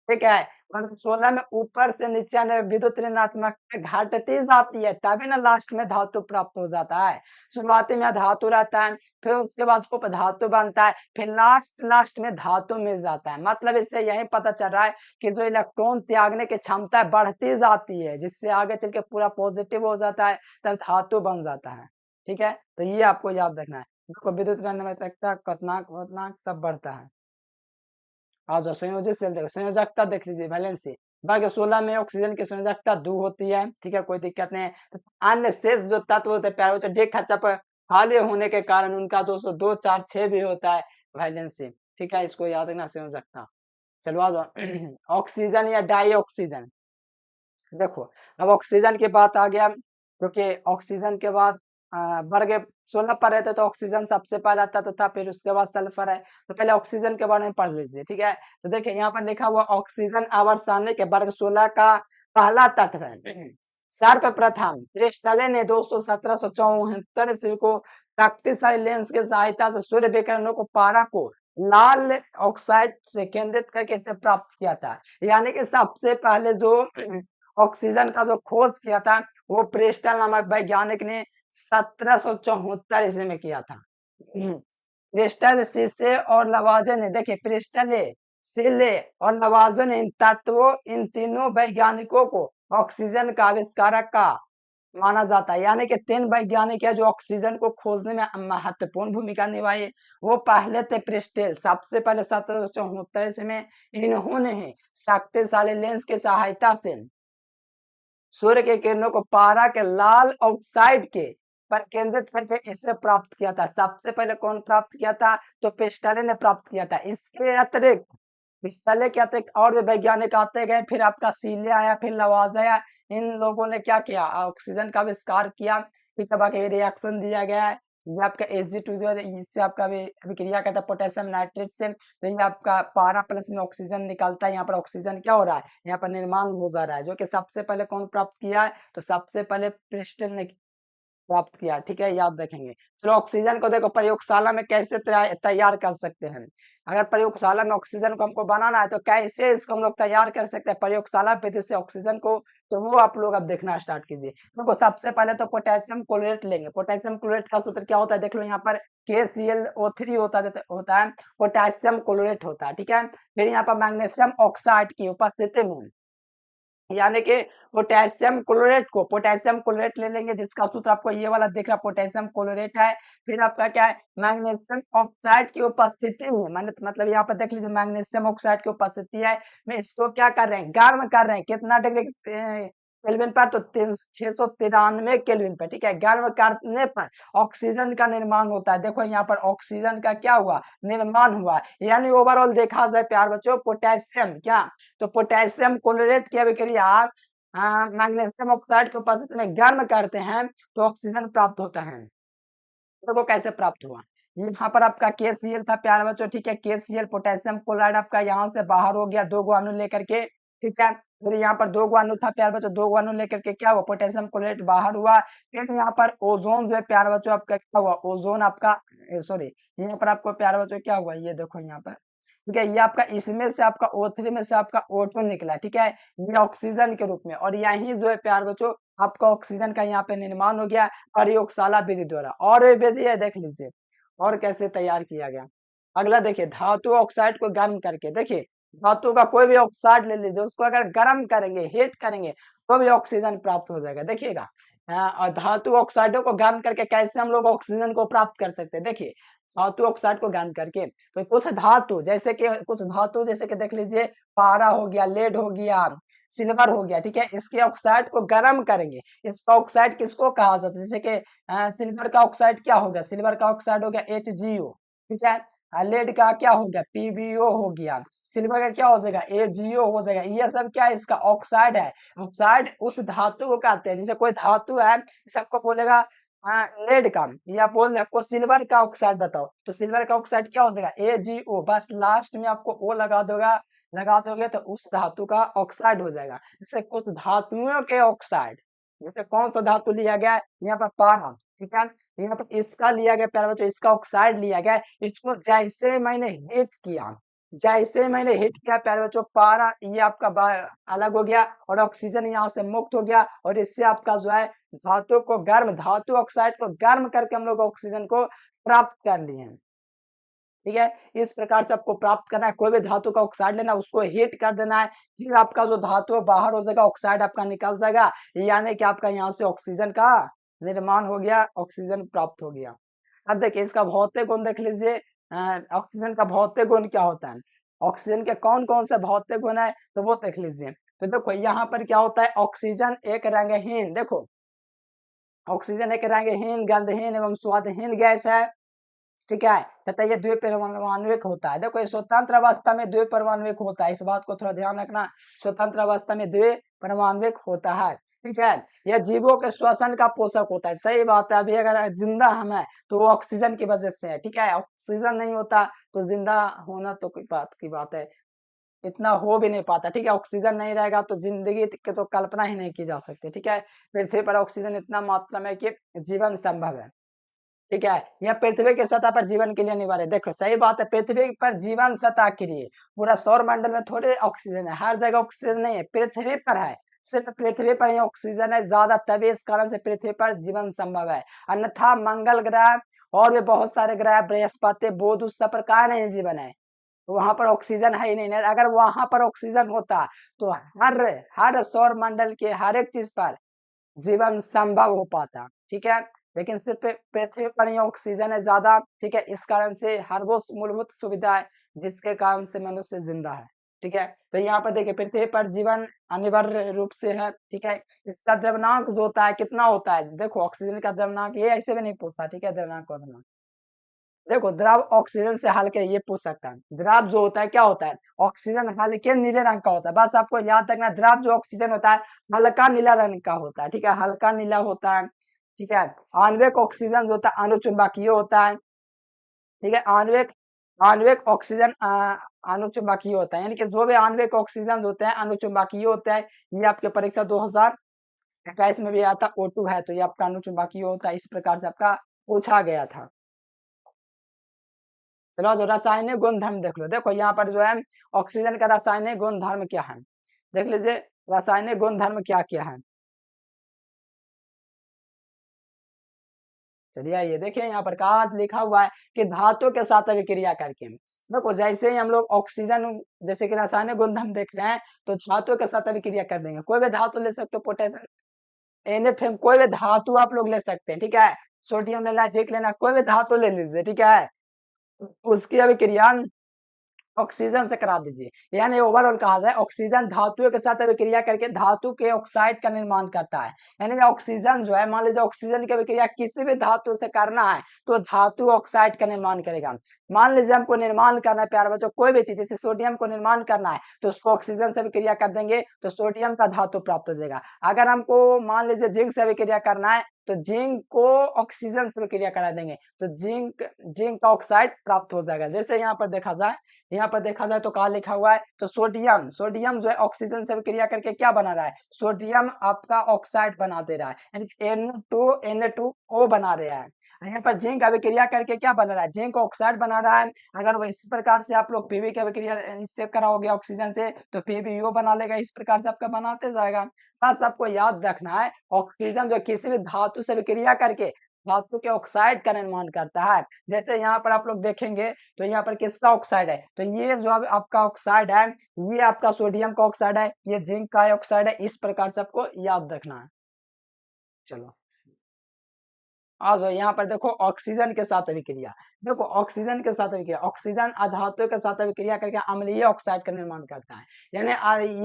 ठीक है, वर्ग 16 में ऊपर से नीचे आने में विद्युत ऋणात्मकता घटती जाती है, तभी ना लास्ट में धातु प्राप्त हो जाता है। शुरुआती में धातु रहता है, फिर उसके बाद उपधातु बनता है, फिर लास्ट लास्ट में धातु मिल जाता है। मतलब इससे यही पता चल रहा है कि जो इलेक्ट्रॉन त्यागने की क्षमता बढ़ती जाती है, जिससे आगे चल के पूरा पॉजिटिव हो जाता है, तब धातु बन जाता है। ठीक है, तो ये आपको याद रखना है। देखो विद्युत ऋणात्मकता क्वथनांक वथनांक सब बढ़ता है। आ जाओ संयोजित सेल देखो, संयोजकता देख लीजिए, वैलेंसी। वर्ग 16 में ऑक्सीजन की संयोजकता 2 होती है। ठीक है, कोई दिक्कत नहीं है। तो अन्य शेष जो तत्व होते हैं प्यारे बच्चों, डी कक्षा पर खाली होने के कारण उनका दोस्तों 2 4 6 भी होता है वैलेंसी। ठीक है, इसको याद रखना संयोजकता। चलो आ जाओ ऑक्सीजन या डाई ऑक्सीजन। देखो अब ऑक्सीजन की बात आ गया, क्योंकि ऑक्सीजन के बाद वर्ग 16 पर रहते तो ऑक्सीजन सबसे पहले आता तो था, फिर उसके बाद सल्फर है। तो पहले ऑक्सीजन के बारे में पढ़ लीजिए। ठीक है, तो देखिए यहाँ पर लिखा हुआ ऑक्सीजन आवर्त के वर्ग 16 का पहला तत्व है। सर्वप्रथम क्रिस्टले ने दोस्तों 1774 ईस्वी को शक्तिशाली लेंस की सहायता से सूर्य विकिरणों को पारा को लाल ऑक्साइड से केंद्रित करके इसे प्राप्त किया था। यानी कि सबसे पहले जो ऑक्सीजन का जो खोज किया था वो प्रिस्टल नामक वैज्ञानिक ने 1774 ईस्वी में किया था। प्रिस्टल, सीसे और लवाजे ने, देखिए प्रिस्टले, सीले और लवाजो ने इन तीनों वैज्ञानिकों को ऑक्सीजन का आविष्कारक का माना जाता है। यानी कि 3 वैज्ञानिक है जो ऑक्सीजन को खोजने में महत्वपूर्ण भूमिका निभाई। वो पहले थे प्रिस्टल, सबसे पहले 1774 ईस्वी में इन्होंने शक्तिशाली लेंस की सहायता से सूर्य के किरणों को पारा के लाल ऑक्साइड के पर केंद्रित करके इसे प्राप्त किया था। सबसे पहले कौन प्राप्त किया था, तो पिस्टले ने प्राप्त किया था। इसके अतिरिक्त पिस्टले के अतिरिक्त और भी वैज्ञानिक आते गए, फिर आपका सीले आया, फिर लवाज आया। इन लोगों ने क्या किया, ऑक्सीजन का आविष्कार किया। फिर तब आके रिएक्शन दिया गया है। ये आपका Ag2 जो है इससे आपका भी अभिक्रिया कहता है पोटेशियम नाइट्रेट से, तो ये आपका पारा प्लस में ऑक्सीजन निकलता है। यहाँ पर ऑक्सीजन क्या हो रहा है, यहाँ पर निर्माण हो जा रहा है, जो कि सबसे पहले कौन प्राप्त किया है, तो सबसे पहले प्रिस्टल ने प्राप्त किया। ठीक है, याद रखेंगे। चलो ऑक्सीजन को देखो प्रयोगशाला में कैसे तैयार कर सकते हैं। अगर प्रयोगशाला में ऑक्सीजन को हमको बनाना है तो कैसे इसको हम लोग तैयार कर सकते हैं प्रयोगशाला विधि से ऑक्सीजन को, तो वो आप लोग अब देखना स्टार्ट कीजिए। देखो सबसे पहले तो पोटेशियम क्लोरेट लेंगे। पोटेशियम क्लोरेट का सूत्र क्या होता है, देख लो यहाँ पर KClO3 होता है, पोटेशियम क्लोरेट होता है। ठीक है, फिर यहाँ पर मैग्नीशियम ऑक्साइड की उपस्थिति में, यानी कि पोटेशियम क्लोरेट ले लेंगे, जिसका सूत्र आपको ये वाला दिख रहा पोटेशियम क्लोरेट है। फिर आपका क्या है, मैग्नीशियम ऑक्साइड की उपस्थिति में, मतलब यहाँ पर देख लीजिए मैग्नीशियम ऑक्साइड की उपस्थिति है, में इसको क्या कर रहे हैं, गर्म कर रहे हैं। कितना डिग्री केल्विन पर, तो 693 केल्विन पर। ठीक है, गर्म करने पर ऑक्सीजन का निर्माण होता है। देखो यहाँ पर ऑक्सीजन का क्या हुआ, निर्माण हुआ। यानी ओवरऑल देखा जाए प्यार बच्चों, पोटेशियम क्या, तो पोटेशियम क्लोरेट की अभिक्रिया मैग्नीशियम ऑक्साइड के उपस्थिति में गर्म करते हैं तो ऑक्सीजन प्राप्त होता है। तो वो कैसे प्राप्त हुआ, यहाँ पर आपका KCl था प्यारे बच्चों। ठीक है, KCl पोटेशियम क्लोराइड आपका यहाँ से बाहर हो गया 2 गो अणु लेकर के। ठीक है, फिर यहाँ पर 2 गो अणु था प्यारे बच्चों, 2 गो अणु लेकर के क्या हुआ, पोटेशियम क्लोराइड बाहर हुआ। फिर यहाँ पर ओजोन जो है प्यारे बच्चों आपका क्या हुआ, ओजोन आपका सॉरी, यहाँ पर आपको प्यारे बच्चों क्या हुआ, ये देखो यहाँ पर। ठीक है, ये आपका इसमें से आपका O3 में से आपका O2 निकला। ठीक है, ये ऑक्सीजन के रूप में, और यही जो है प्यार बच्चों आपका ऑक्सीजन का यहाँ पे निर्माण हो गया प्रयोगशाला विधि द्वारा। और विधि है देख लीजिए, और कैसे तैयार किया गया। अगला देखिए धातु ऑक्साइड को गर्म करके, देखिए धातु का कोई भी ऑक्साइड ले लीजिए, उसको अगर गर्म करेंगे, हीट करेंगे तो भी ऑक्सीजन प्राप्त हो जाएगा। देखिएगा और धातु ऑक्साइडों को गर्म करके कैसे हम लोग ऑक्सीजन को प्राप्त कर सकते हैं। देखिए धातु ऑक्साइड को गर्म करके, तो कुछ धातु जैसे कि देख लीजिए पारा हो गया, लेड हो गया, सिल्वर हो गया, ठीक है, इसके ऑक्साइड को गर्म करेंगे। इसका ऑक्साइड किसको कहा जाता है, जैसे कि सिल्वर का ऑक्साइड क्या हो गया, सिल्वर का ऑक्साइड हो गया HgO, ठीक है, लेड का क्या हो गया PbO हो गया, सिल्वर का क्या हो जाएगा AgO हो जाएगा। ये सब क्या है, इसका ऑक्साइड है। ऑक्साइड उस धातु को कहते हैं, जैसे कोई धातु है सबको बोलेगा लेड का, या बोल आपको सिल्वर का ऑक्साइड बताओ, तो सिल्वर का ऑक्साइड क्या हो जाएगा AgO, बस लास्ट में आपको O लगा दोगे तो उस धातु का ऑक्साइड हो जाएगा। जैसे कुछ धातुओं के ऑक्साइड, जैसे कौन सा धातु लिया गया यहाँ पर पारा, ठीक है, यहाँ पर इसका लिया गया प्यारे बच्चों, इसका ऑक्साइड लिया गया, इसको जैसे मैंने हिट किया प्यारे बच्चों, पारा ये आपका अलग हो गया और ऑक्सीजन यहाँ से मुक्त हो गया, और इससे आपका जो है धातु ऑक्साइड को गर्म करके हम लोग ऑक्सीजन को प्राप्त कर लिए हैं। ठीक है, इस प्रकार से आपको प्राप्त करना है। कोई भी धातु का ऑक्साइड लेना, उसको हीट कर देना है, फिर आपका जो धातु बाहर हो जाएगा, ऑक्साइड आपका निकल जाएगा, यानी कि आपका यहाँ से ऑक्सीजन का निर्माण हो गया, ऑक्सीजन प्राप्त हो गया। अब देखिए इसका भौतिक गुण देख लीजिए, ऑक्सीजन का भौतिक गुण क्या होता है, ऑक्सीजन के कौन कौन से भौतिक गुण है तो वो देख लीजिए। तो देखो यहाँ पर क्या होता है, ऑक्सीजन एक रंगहीन, देखो ऑक्सीजन एक रंगहीन, गंधहीन एवं स्वादहीन गैस है, ठीक है, तथा ये द्विपरमाण्विक होता है। देखो ये स्वतंत्र अवस्था में द्विपरमाण्विक होता है, इस बात को थोड़ा ध्यान रखना, स्वतंत्र अवस्था में द्विपरमाण्विक होता है, ठीक है। यह जीवों के श्वसन का पोषक होता है, सही बात है। अभी अगर जिंदा हम है तो वो ऑक्सीजन की वजह से है, ठीक है, ऑक्सीजन नहीं होता तो जिंदा होना तो कोई बात की बात है, इतना हो भी नहीं पाता, ठीक है, ऑक्सीजन नहीं रहेगा तो जिंदगी की तो कल्पना ही नहीं की जा सकती, ठीक है। पृथ्वी पर ऑक्सीजन इतना मात्रा में कि जीवन संभव है, ठीक है, यह पृथ्वी की सतह पर जीवन के लिए अनिवार्य है। देखो सही बात है, पृथ्वी पर जीवन सतह के लिए, पूरा सौर मंडल में थोड़े ऑक्सीजन है, हर जगह ऑक्सीजन नहीं है, पृथ्वी पर है, सिर्फ पृथ्वी पर ही ऑक्सीजन है ज्यादा, तभी इस कारण से पृथ्वी पर जीवन संभव है। अन्यथा मंगल ग्रह और भी बहुत सारे ग्रह, बृहस्पति, बुध, उस सब पर कहा नहीं जीवन है, वहां पर ऑक्सीजन है ही नहीं। अगर वहां पर ऑक्सीजन होता तो हर सौर मंडल के हर एक चीज पर जीवन संभव हो पाता, ठीक है, लेकिन सिर्फ पृथ्वी पर ही ऑक्सीजन है ज्यादा, ठीक है, इस कारण से हर वो मूलभूत सुविधा है जिसके कारण से मनुष्य जिंदा है, ठीक है। तो यहाँ पर देखिए पृथ्वी पर जीवन अनिवार्य रूप से है, ठीक है। इसका द्रव्यनांक जो होता है कितना होता है, देखो ऑक्सीजन का द्रव्यनांक ये ऐसे भी नहीं पूछता, ठीक है, द्रव्यनांक और देखो द्रव ऑक्सीजन से हल्के, ये पूछ सकता है, द्रव जो होता है क्या होता है, ऑक्सीजन हल्के नीले रंग का होता है, बस आपको याद रखना, द्रव जो ऑक्सीजन होता है हल्का नीला रंग का होता है, ठीक है, हल्का नीला होता है, ठीक है। आणविक ऑक्सीजन जो होता है अनुचुंबकीय होता है, ठीक है, आणविक आणविक ऑक्सीजन अनुचुंबकीय होता है, यानी कि जो भी आणविक ऑक्सीजन होते हैं अनुचुंबकीय होता है। ये आपके परीक्षा 2021 में भी आया था, O2 है तो ये आपका अनुचुंबकीय होता है, इस प्रकार से आपका पूछा गया था। चलो जो रासायनिक गुणधर्म देख लो, देखो यहाँ पर जो है ऑक्सीजन का रासायनिक गुणधर्म क्या है, देख लीजिए रासायनिक गुणधर्म क्या क्या है। चलिए ये देखिए यहाँ पर कहा लिखा हुआ है कि धातु के साथ अभिक्रिया करके, देखो जैसे ही हम लोग ऑक्सीजन, जैसे कि रासायनिक गुणधर्म देख रहे हैं तो धातु के साथ अभिक्रिया कर देंगे, कोई भी धातु ले सकते हो, पोटेशियम, एनीथिंग, कोई भी धातु आप लोग ले सकते हैं, ठीक है, सोडियम लेना, जिंक लेना, कोई भी धातु ले लीजिए, ठीक है, उसकी अभिक्रिया ऑक्सीजन से करा दीजिए। यानी ओवरऑल कहा जाए ऑक्सीजन धातुओं के साथ अभिक्रिया करके धातु के ऑक्साइड का निर्माण करता है। यानी ऑक्सीजन जो है, मान लीजिए ऑक्सीजन की अभिक्रिया किसी भी धातु से करना है तो धातु ऑक्साइड का निर्माण करेगा। मान लीजिए हमको निर्माण करना है प्यारे बच्चों, कोई भी चीज, जैसे सोडियम को निर्माण करना है तो उसको ऑक्सीजन से अभिक्रिया कर देंगे तो सोडियम का धातु प्राप्त हो जाएगा। अगर हमको मान लीजिए जिंक से अभिक्रिया करना है तो जिंक को ऑक्सीजन से अभिक्रिया करा देंगे तो जिंक का ऑक्साइड प्राप्त हो जाएगा। जैसे यहाँ पर देखा जाए तो कहा लिखा हुआ है, तो सोडियम जो है ऑक्सीजन से क्रिया करके क्या बना रहा है, सोडियम आपका ऑक्साइड बना दे रहा है, यानी Na2O बना रहा है। यहाँ पर जिंक अभिक्रिया करके क्या बना रहा है, जिंक ऑक्साइड बना रहा है। अगर वो इस प्रकार से आप लोग पीवी की अभिक्रिया इससे कराओगे ऑक्सीजन से तो PbO बना लेगा, इस प्रकार से आपका बनाते जाएगा। बस आपको याद रखना है ऑक्सीजन जो किसी भी धातु से अभिक्रिया करके धातु के ऑक्साइड का निर्माण करता है। जैसे यहाँ पर आप लोग देखेंगे तो यहाँ पर किसका ऑक्साइड है, तो ये जो आपका ऑक्साइड है ये आपका सोडियम का ऑक्साइड है, ये जिंक का ऑक्साइड है। इस प्रकार से आपको याद रखना है। चलो आ जाओ यहाँ पर देखो ऑक्सीजन के साथ अभिक्रिया। देखो ऑक्सीजन के साथ अभिक्रिया, ऑक्सीजन अधातु के साथ अभिक्रिया करके अम्लीय ऑक्साइड का निर्माण करता है। यानी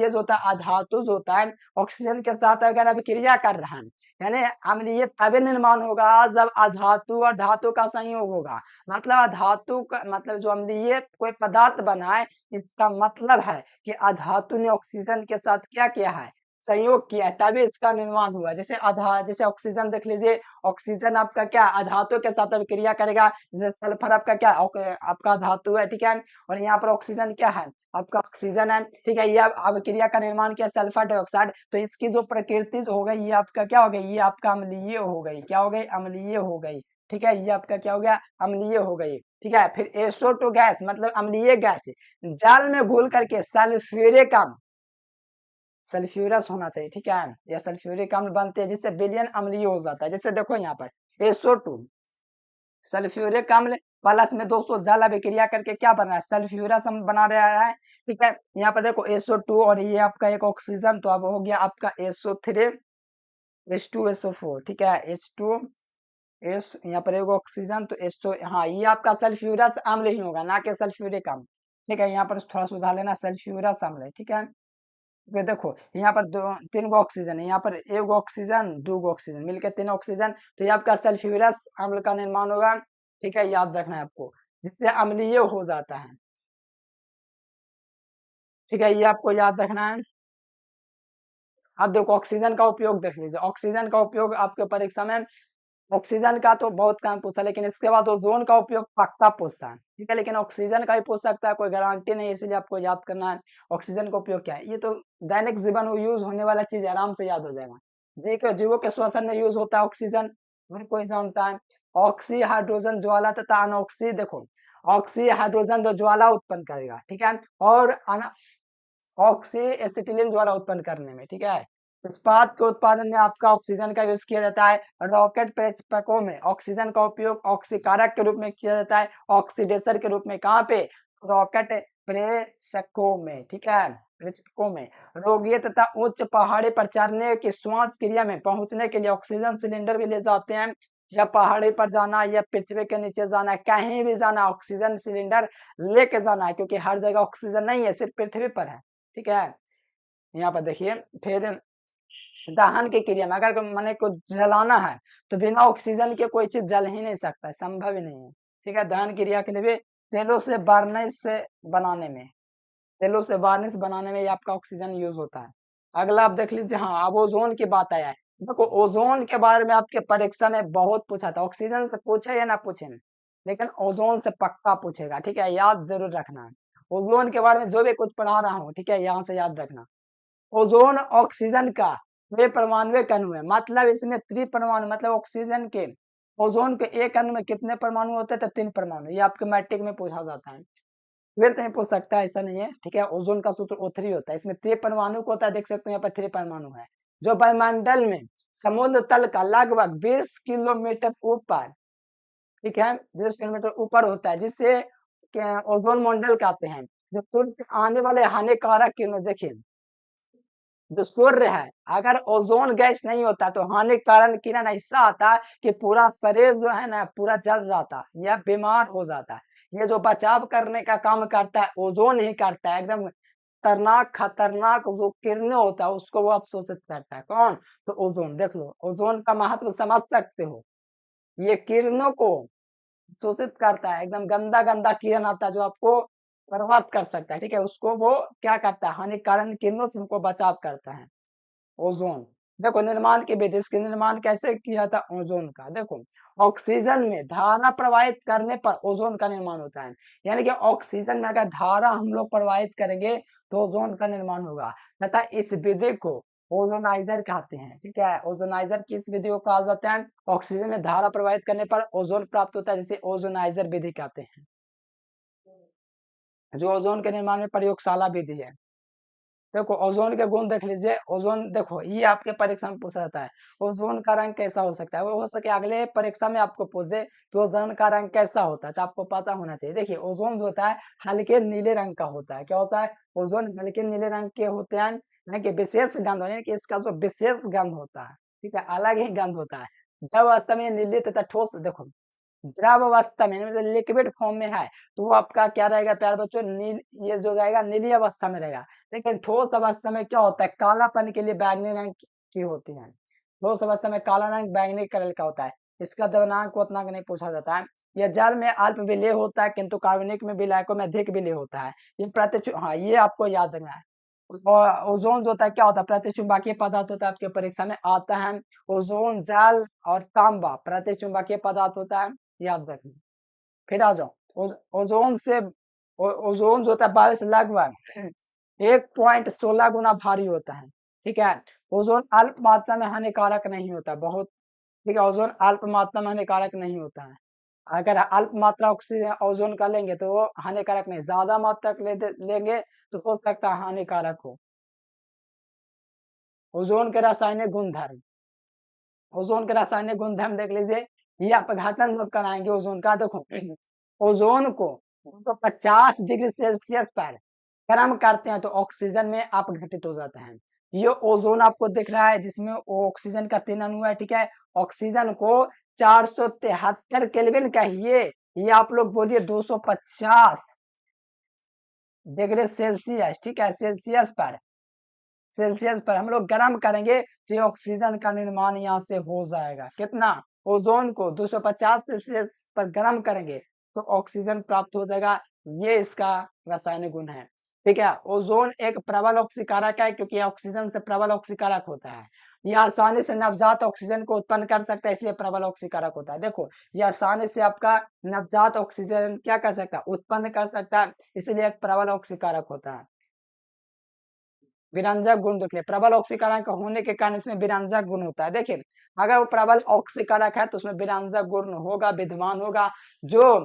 ये जो होता है अधातु जो होता है ऑक्सीजन के साथ अगर अभिक्रिया कर रहा है, यानी अम्लीय तभी निर्माण होगा जब अधातु और धातु का संयोग होगा। मतलब अधातु का मतलब जो अम्लीय कोई पदार्थ बना है, इसका मतलब है कि अधातु ने ऑक्सीजन के साथ क्या किया है, संयोग किया है, तभी इसका निर्माण हुआ। जैसे ऑक्सीजन देख लीजिए, ऑक्सीजन आपका क्या अधातु के साथ अभिक्रिया करेगा। जैसे सल्फर आपका क्या आपका धातु है, ठीक है, और यहाँ पर ऑक्सीजन क्या है, आपका ऑक्सीजन है, ठीक है। ये अभिक्रिया का निर्माण किया सल्फर डाइऑक्साइड, तो इसकी जो प्रकृति जो हो गई ये आपका क्या हो गई, ये आपका अम्लीय हो गई। क्या हो गई, अम्लीय हो गई, ठीक है। ये आपका क्या हो गया, अम्लीय हो गई, ठीक है। फिर SO2 गैस मतलब अम्लीय गैस जल में घुल करके सल्फ्यूरिक अम्ल, सल्फ्यूरस होना चाहिए, ठीक है, या सल्फ्यूरिक अम्ल बनते हैं जिससे विलयन अम्लीय हो जाता है। जैसे देखो यहाँ पर SO2 सल्फ्यूरिक अम्ल प्लस में दोस्तों जल अभिक्रिया करके क्या बन रहा है, सल्फ्यूरस अम्ल बना रहा है, ठीक है। यहाँ पर देखो SO2 और ये आपका एक ऑक्सीजन, तो अब हो गया आपका SO3 H2SO4, ठीक है, H2 एस, यहाँ पर एक ऑक्सीजन तो H2, हाँ ये आपका सल्फ्यूरस अम्ल ही होगा ना कि सल्फ्यूरिक अम्ल, ठीक है। यहाँ पर थोड़ा सुधार लेना, सल्फ्यूरस अम्ल है, ठीक है। फिर देखो यहाँ पर दो तीन गो ऑक्सीजन है, यहाँ पर एक गो ऑक्सीजन दो गो ऑक्सीजन मिलकर तीन ऑक्सीजन, तो ये आपका सल्फ्यूरस अम्ल का निर्माण होगा, ठीक है, याद रखना है आपको, जिससे अम्लीय हो जाता है, ठीक है, ये आपको याद रखना है। अब देखो ऑक्सीजन का उपयोग देख लीजिए, ऑक्सीजन का उपयोग आपके परीक्षा में ऑक्सीजन का तो बहुत काम पूछा, लेकिन इसके बाद ओजोन का उपयोग पक्का पूछता है, ठीक है, लेकिन ऑक्सीजन का भी पूछ सकता है, कोई गारंटी नहीं, इसलिए आपको याद करना है ऑक्सीजन का उपयोग क्या है। ये तो दैनिक जीवन में यूज होने वाला चीज है, आराम से याद हो जाएगा। देखो जीवों के श्वसन में यूज होता है ऑक्सीजन, हर कोई जानता है। ऑक्सी हाइड्रोजन ज्वाला तथा अनऑक्सी, देखो ऑक्सी हाइड्रोजन जो ज्वाला उत्पन्न करेगा, ठीक है, और ऑक्सी एसिटिलीन द्वारा उत्पन्न करने में, ठीक है। इस्पात के उत्पादन में आपका ऑक्सीजन का यूज किया जाता है। रॉकेट प्रेक्षेपकों में ऑक्सीजन का उपयोग ऑक्सीकारक के रूप में किया जाता है, ऑक्सीडेसर के रूप में, कहाँ पे, रॉकेट प्रेक्षकों में, ठीक है, प्रेक्षकों में। रोगीय तथा उच्च पहाड़ी पर चढ़ने की श्वास क्रिया में पहुंचने के लिए ऑक्सीजन सिलेंडर भी ले जाते हैं, या पहाड़ी पर जाना या पृथ्वी के नीचे जाना, कहीं भी जाना ऑक्सीजन सिलेंडर लेके जाना है, क्योंकि हर जगह ऑक्सीजन नहीं है, सिर्फ पृथ्वी पर है, ठीक है। यहाँ पर देखिए फिर दहन की क्रिया में अगर मैंने को जलाना है तो बिना ऑक्सीजन के कोई चीज जल ही नहीं सकता है, संभव ही नहीं है, ठीक है। दहन क्रिया के लिए भी तेलों से बार्निश से बनाने में, तेलों से बार्निश बनाने में ये आपका ऑक्सीजन यूज होता है। अगला आप देख लीजिए, हाँ अब ओजोन की बात आया है। देखो ओजोन के बारे में आपके परीक्षा में बहुत पूछा था, ऑक्सीजन से पूछे या ना पूछे, लेकिन ओजोन से पक्का पूछेगा, ठीक है, याद जरूर रखना है। ओजोन के बारे में जो भी कुछ पढ़ा रहा हूँ, ठीक है, यहाँ से याद रखना। ओजोन ऑक्सीजन का त्रिपरमाणुक अणु है, मतलब इसमें त्रिपरमाणु मतलब ऑक्सीजन के ओजोन के एक अणु में कितने परमाणु होते हैं, तो 3 परमाणु। ये आपके मैट्रिक में पूछा जाता है, फिर कहीं पूछ सकता है, ऐसा नहीं है, ठीक है। ओजोन का सूत्र O3 होता है, इसमें त्रिपरमाणु को होता है, देख सकते हो यहाँ पर 3 परमाणु है, जो वायुमंडल में समुद्र तल का लगभग 20 किलोमीटर ऊपर, ठीक है, 20 किलोमीटर ऊपर होता है, जिससे ओजोन मंडल कहते हैं। जो सूर्य से आने वाले हानिकारक किरणों, देखिए जो सूर्य है, अगर ओजोन गैस नहीं होता तो हानिकारक किरण ऐसा आता कि पूरा शरीर जो है ना पूरा जल जाता या बीमार हो जाता। ये जो बचाव करने का काम करता है ओजोन ही करता है, एकदम खतरनाक जो किरणें होता है उसको वो अवशोषित करता है। कौन, तो ओजोन। देख लो ओजोन का महत्व समझ सकते हो, ये किरणों को शोषित करता है, एकदम गंदा गंदा किरण आता है जो आपको बर्बाद कर सकता है, ठीक है, उसको वो क्या करता है, हानिकारक किरणों से हमको बचाव करता है ओजोन। देखो निर्माण की विधि, इसके निर्माण कैसे किया था ओजोन का, देखो ऑक्सीजन में धारा प्रवाहित करने पर ओजोन का निर्माण होता है, यानी कि ऑक्सीजन में अगर धारा हम लोग प्रवाहित करेंगे तो ओजोन का निर्माण होगा, तथा इस विधि को ओजोनाइजर कहते हैं, ठीक है। ओजोनाइजर किस विधि को कहा जाता है, ऑक्सीजन में धारा प्रवाहित करने पर ओजोन प्राप्त होता है, जिसे ओजोनाइजर विधि कहते हैं, जो ओजोन के निर्माण में प्रयोगशाला विधि है। देखो ओजोन के गुण देख लीजिए। ओजोन देखो ये आपके परीक्षा में पूछा जाता है, ओजोन का रंग कैसा हो सकता है। वो हो सके अगले परीक्षा में आपको पूछ दे कि ओजोन का रंग कैसा होता है, तो आपको पता होना चाहिए। देखिए ओजोन जो होता है हल्के नीले रंग का होता है। क्या होता है? ओजोन हल्के नीले रंग के होते हैं, यानी कि विशेष गंध यानी कि इसका जो विशेष गंध होता है, ठीक है, अलग ही गंध होता है। जब वास्तव में नीले तथा ठोस, देखो द्रव अवस्था में मतलब लिक्विड फॉर्म में है तो वो आपका क्या रहेगा प्यारे बच्चों, नील, ये जो रहेगा नीली अवस्था में रहेगा। लेकिन ठोस अवस्था में क्या होता है, कालापन के लिए बैंगनी रंग की होती है। ठोस अवस्था में काला रंग बैंगनी कलर का होता है। इसका द्रव्यमान क्वथनांक नहीं पूछा जाता है। यह जल में अल्प विलेय होता है किंतु कार्बनिक में विलायकों में अधिक विलेय होता है। ये हाँ ये आपको याद रखना है। और ओजोन जो होता है क्या होता है, प्रतिचुंबकीय पदार्थ होता है, आपके परीक्षा में आता है। ओजोन जल और तांबा प्रतिचुंबकीय पदार्थ होता है, याद रखना। फिर आ जाओ ओजोन से ओजोन जो होता है वायु से लगभग 1.16 गुना भारी होता है। ठीक है। ओजोन अल्प मात्रा में हानिकारक नहीं होता बहुत। ठीक है, ओजोन अल्प मात्रा में हानिकारक नहीं होता है। अगर अल्प मात्रा ऑक्सीजन ओजोन का लेंगे तो वो हानिकारक नहीं, ज्यादा मात्रा लेंगे तो हो सकता है हानिकारक हो। ओजोन के रासायनिक गुणधर्म, ओजोन के रासायनिक गुणधर्म देख लीजिए। ये अपघटन जब कराएंगे ओजोन का, देखो ओजोन को 50 डिग्री सेल्सियस पर गर्म करते हैं तो ऑक्सीजन में अपघटित हो जाता है। ये ओजोन आपको दिख रहा है जिसमें ऑक्सीजन का 3 अणु है। ठीक है, ऑक्सीजन को 473 केल्विन कहिए, ये आप लोग बोलिए 250 डिग्री सेल्सियस, ठीक है, सेल्सियस पर हम लोग गर्म करेंगे तो ये ऑक्सीजन का निर्माण यहाँ से हो जाएगा। कितना? ओजोन को 250 सेल्सियस पर गर्म करेंगे तो ऑक्सीजन प्राप्त हो जाएगा। ये इसका रासायनिक गुण है। ठीक है, ओजोन एक प्रबल ऑक्सीकारक है क्योंकि ऑक्सीजन से प्रबल ऑक्सीकारक होता है। यह आसानी से नवजात ऑक्सीजन को उत्पन्न कर सकता है, इसलिए प्रबल ऑक्सीकारक होता है। देखो यह आसानी से आपका नवजात ऑक्सीजन क्या कर सकता है, उत्पन्न कर सकता है, इसलिए एक प्रबल ऑक्सीकारक होता है। विरंजक गुण देखिए, प्रबल ऑक्सीकारक होने के कारण इसमें विरंजक गुण होता है। देखिए अगर वो प्रबल ऑक्सीकारक है तो उसमें विरंजक गुण होगा, विद्यमान होगा, जो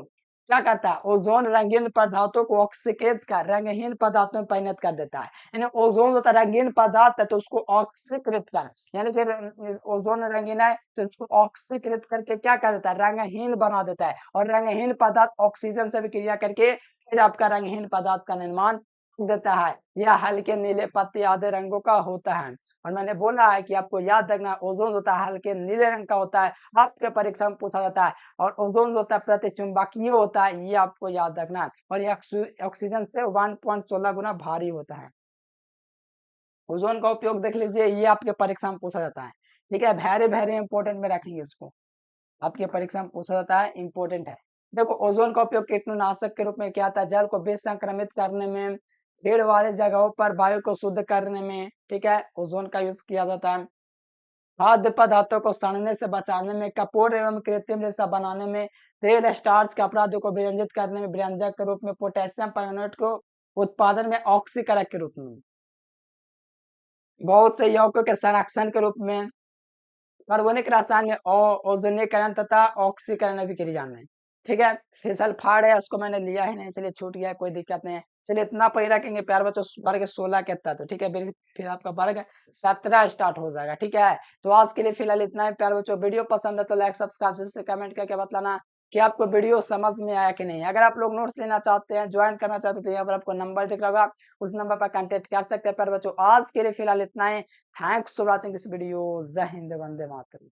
क्या करता है, ओजोन रंगीन पदार्थों को ऑक्सीकृत कर रंगहीन पदार्थों में परिणत कर देता है। यानी ओजोन होता है रंगीन पदार्थ है तो उसको ऑक्सीकृत कर, यानी कि ओजोन रंगीन है तो उसको ऑक्सीकृत करके क्या कर देता है, रंगहीन बना देता है। और रंगहीन पदार्थ ऑक्सीजन से भी क्रिया करके फिर आपका रंगहीन पदार्थ का निर्माण देता है। यह हल्के नीले पत्ते आधे रंगों का होता है। और मैंने बोला है कि आपको याद रखना ओजोन होता है हल्के नीले रंग का होता है, आपके परीक्षा में पूछा जाता है। और ओजोन होता है प्रतिचुंबकीय होता है, ये आपको याद रखना है। और ये ऑक्सीजन से 1.16 गुना भारी होता है। ओजोन का उपयोग देख लीजिए, ये आपके परीक्षा में पूछा जाता है। ठीक है, वेरी वेरी इंपॉर्टेंट में रखेंगे इसको, आपके परीक्षा में पूछा जाता है, इंपॉर्टेंट है। देखो ओजोन का उपयोग कीटनाशक के रूप में किया जाता है, जल को विसंक्रमित करने में, भीड़ वाले जगहों पर वायु को शुद्ध करने में, ठीक है, ओजोन का यूज किया जाता है। खाद्य पदार्थों को सड़ने से बचाने में, कपूर एवं कृत्रिम रेशा बनाने में, तेल स्टार्च कपड़ा आदि को विरंजित करने में, विरंजक के रूप में, पोटेशियम परमाणु को उत्पादन में, ऑक्सीकारक के रूप में, बहुत से यौगिकों के संरक्षण के रूप में, कार्बनिक रसायन में, ओजोनीकरण तथा ऑक्सीकरण अभिक्रिया में। ठीक है, फिर सल्फाइड है, उसको मैंने लिया ही नहीं, चलिए छूट गया, कोई दिक्कत नहीं है। चलिए इतना पढ़ रखेंगे प्यार बच्चों, वर्ग 16 के तत्व। ठीक है, फिर आपका वर्ग 17 स्टार्ट हो जाएगा। ठीक है, तो आज के लिए फिलहाल इतना ही प्यार बच्चों। वीडियो पसंद है तो लाइक सब्सक्राइब जैसे कमेंट करके बतलाना कि आपको वीडियो समझ में आया कि नहीं। अगर आप लोग नोट्स लेना चाहते हैं, ज्वाइन करना चाहते हैं तो यहाँ पर आपको नंबर दिख रहा होगा, उस नंबर पर कांटेक्ट कर सकते हैं। प्यार बच्चों आज के लिए फिलहाल इतना ही। Thanks for watching this video. जय हिंद, वंदे मातरम।